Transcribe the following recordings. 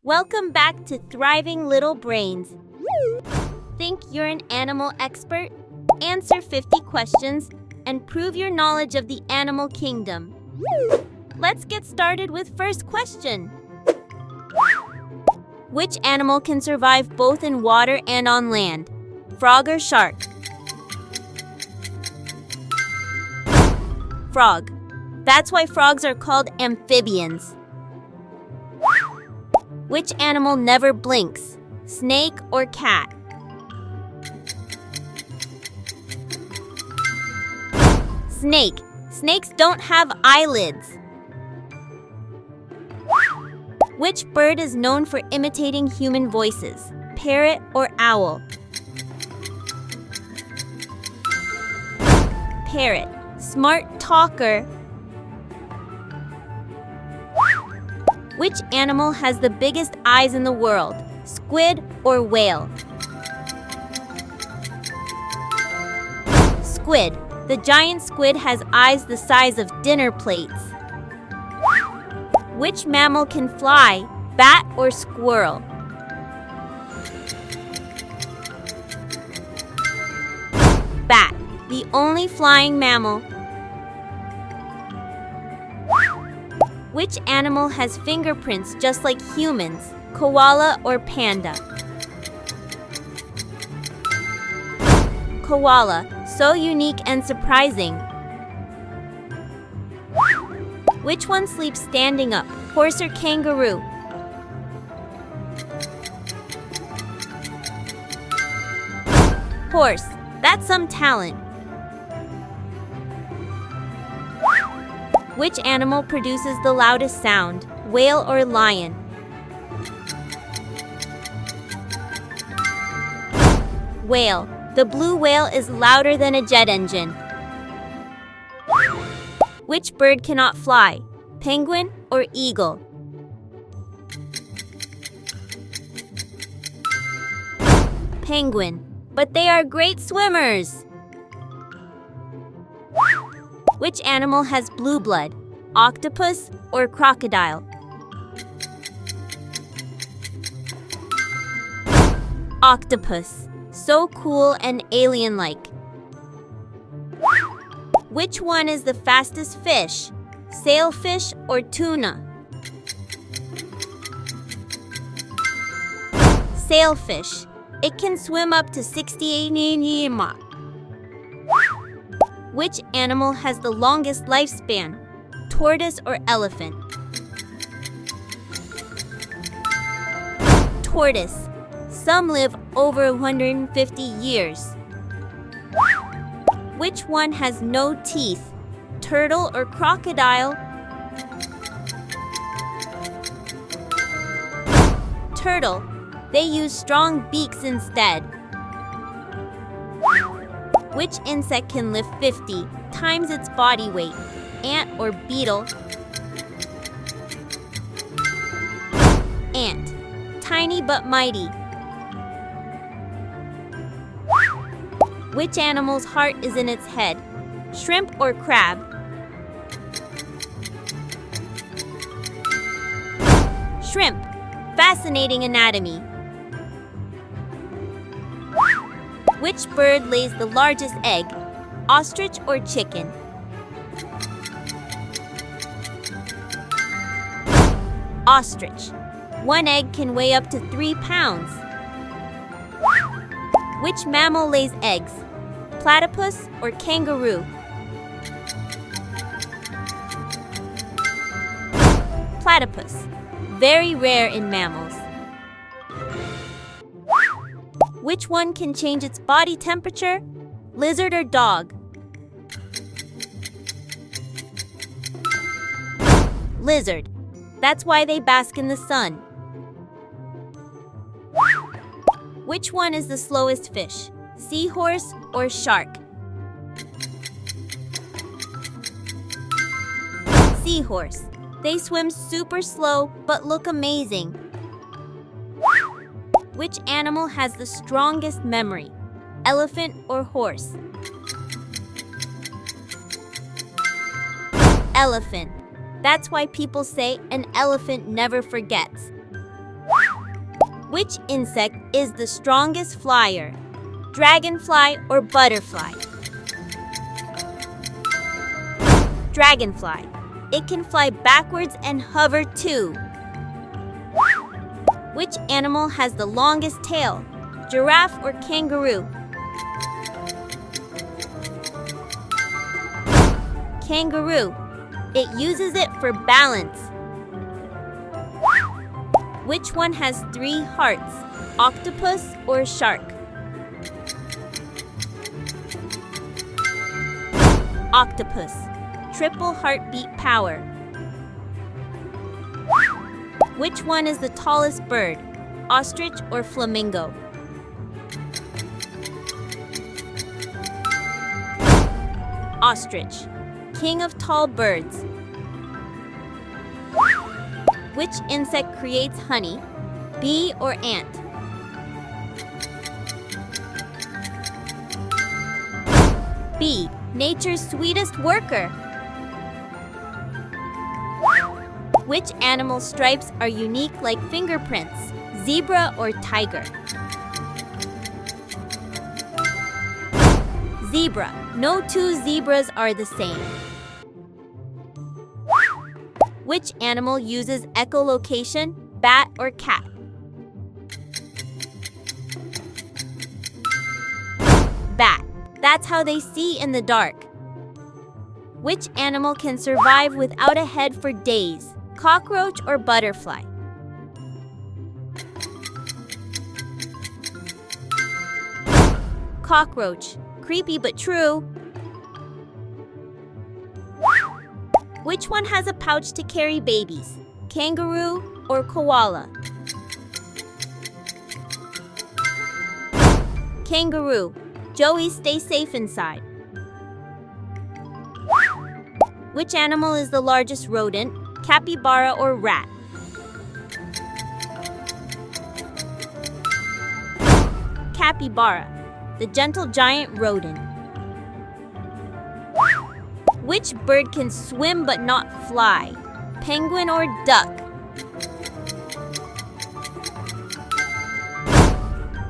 Welcome back to Thriving Little Brains. Think you're an animal expert? Answer 50 questions and prove your knowledge of the animal kingdom. Let's get started with first question. Which animal can survive both in water and on land? Frog or shark? Frog. That's why frogs are called amphibians. Which animal never blinks? Snake or cat? Snake. Snakes don't have eyelids. Which bird is known for imitating human voices? Parrot or owl? Parrot. Smart talker. Which animal has the biggest eyes in the world? Squid or whale? Squid. The giant squid has eyes the size of dinner plates. Which mammal can fly? Bat or squirrel? Bat. The only flying mammal. Which animal has fingerprints just like humans? Koala or panda? Koala. So unique and surprising. Which one sleeps standing up? Horse or kangaroo? Horse. That's some talent. Which animal produces the loudest sound? Whale or lion? Whale. The blue whale is louder than a jet engine. Which bird cannot fly? Penguin or eagle? Penguin. But they are great swimmers. Which animal has blue blood? Octopus or crocodile? Octopus. So cool and alien-like. Which one is the fastest fish? Sailfish or tuna? Sailfish. It can swim up to 68 meters. Which animal has the longest lifespan? Tortoise or elephant? Tortoise. Some live over 150 years. Which one has no teeth? Turtle or crocodile? Turtle. They use strong beaks instead. Which insect can lift 50 times its body weight? Ant or beetle? Ant. Tiny but mighty. Which animal's heart is in its head? Shrimp or crab? Shrimp. Fascinating anatomy. Which bird lays the largest egg? Ostrich or chicken? Ostrich. One egg can weigh up to 3 pounds. Which mammal lays eggs? Platypus or kangaroo? Platypus. Very rare in mammals. Which one can change its body temperature? Lizard or dog? Lizard. That's why they bask in the sun. Which one is the slowest fish? Seahorse or shark? Seahorse. They swim super slow but look amazing. Which animal has the strongest memory? Elephant or horse? Elephant. That's why people say an elephant never forgets. Which insect is the strongest flyer? Dragonfly or butterfly? Dragonfly. It can fly backwards and hover too. Which animal has the longest tail? Giraffe or kangaroo? Kangaroo. It uses it for balance. Which one has 3 hearts? Octopus or shark? Octopus. Triple heartbeat power. Which one is the tallest bird? Ostrich or flamingo? Ostrich. King of tall birds. Which insect creates honey? Bee or ant? Bee, nature's sweetest worker. Which animal stripes are unique like fingerprints? Zebra or tiger? Zebra. No 2 zebras are the same. Which animal uses echolocation? Bat or cat? Bat. That's how they see in the dark. Which animal can survive without a head for days? Cockroach or butterfly? Cockroach. Creepy but true. Which one has a pouch to carry babies? Kangaroo or koala? Kangaroo. Joey, stay safe inside. Which animal is the largest rodent? Capybara or rat? Capybara, the gentle giant rodent. Which bird can swim but not fly? Penguin or duck?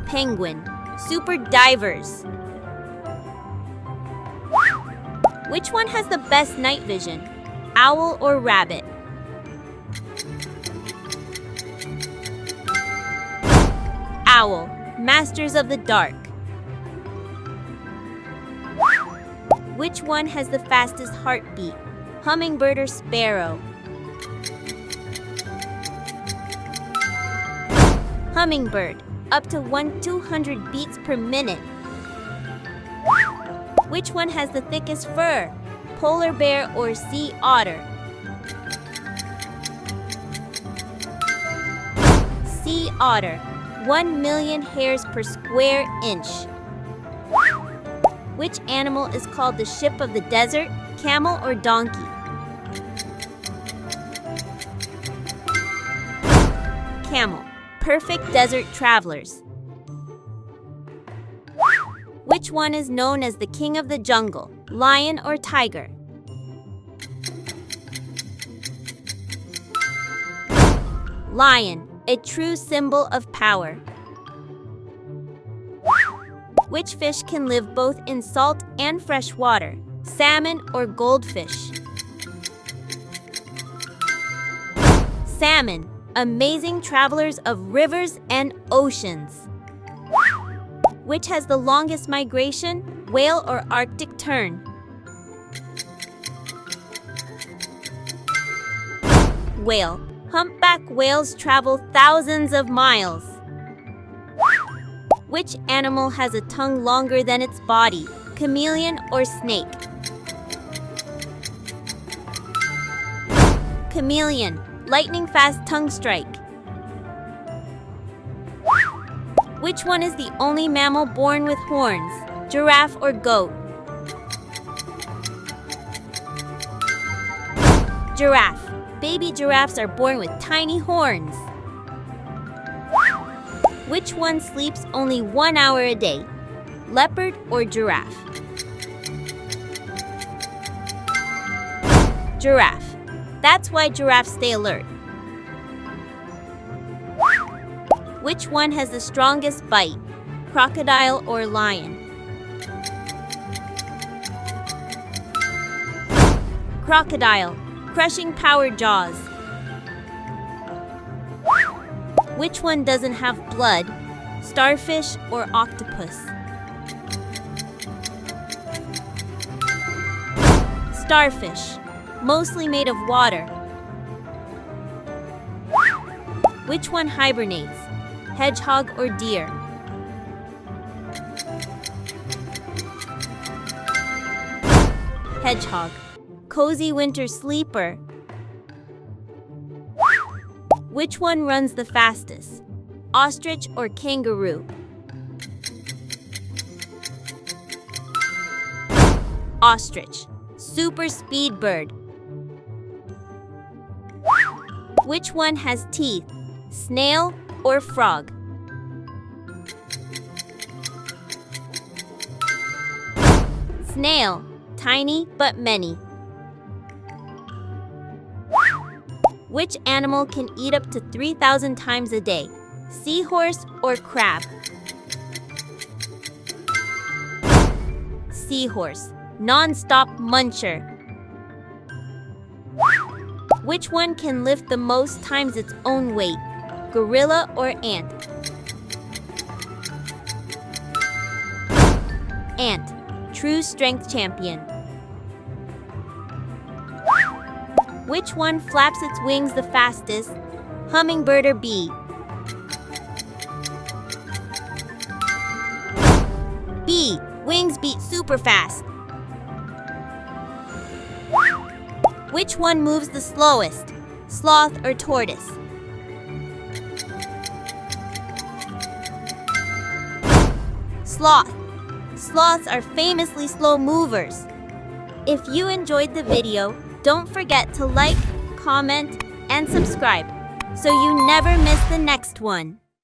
Penguin, super divers. Which one has the best night vision? Owl or rabbit? Owl, masters of the dark. Which one has the fastest heartbeat? Hummingbird or sparrow? Hummingbird, up to 200 beats per minute. Which one has the thickest fur? Polar bear or sea otter? Sea otter, 1 million hairs per square inch. Which animal is called the ship of the desert? Camel or donkey? Camel, perfect desert travelers. Which one is known as the king of the jungle? Lion or tiger? Lion, a true symbol of power. Which fish can live both in salt and fresh water? Salmon or goldfish? Salmon, amazing travelers of rivers and oceans. Which has the longest migration? Whale or Arctic tern? Whale. Humpback whales travel thousands of miles. Which animal has a tongue longer than its body? Chameleon or snake? Chameleon. Lightning-fast tongue strike. Which one is the only mammal born with horns? Giraffe or goat? Giraffe. Baby giraffes are born with tiny horns. Which one sleeps only 1 hour a day? Leopard or giraffe? Giraffe. That's why giraffes stay alert. Which one has the strongest bite? Crocodile or lion? Crocodile, crushing power jaws. Which one doesn't have blood? Starfish or octopus? Starfish, mostly made of water. Which one hibernates? Hedgehog or deer? Hedgehog, cozy winter sleeper. Which one runs the fastest? Ostrich or kangaroo? Ostrich, super speed bird. Which one has teeth? Snail or frog? Snail, tiny but many. Which animal can eat up to 3,000 times a day? Seahorse or crab? Seahorse, non-stop muncher. Which one can lift the most times its own weight? Gorilla or ant? Ant, true strength champion. Which one flaps its wings the fastest? Hummingbird or bee? Bee, wings beat super fast. Which one moves the slowest? Sloth or tortoise? Sloth. Sloths are famously slow movers. If you enjoyed the video, don't forget to like, comment, and subscribe so you never miss the next one.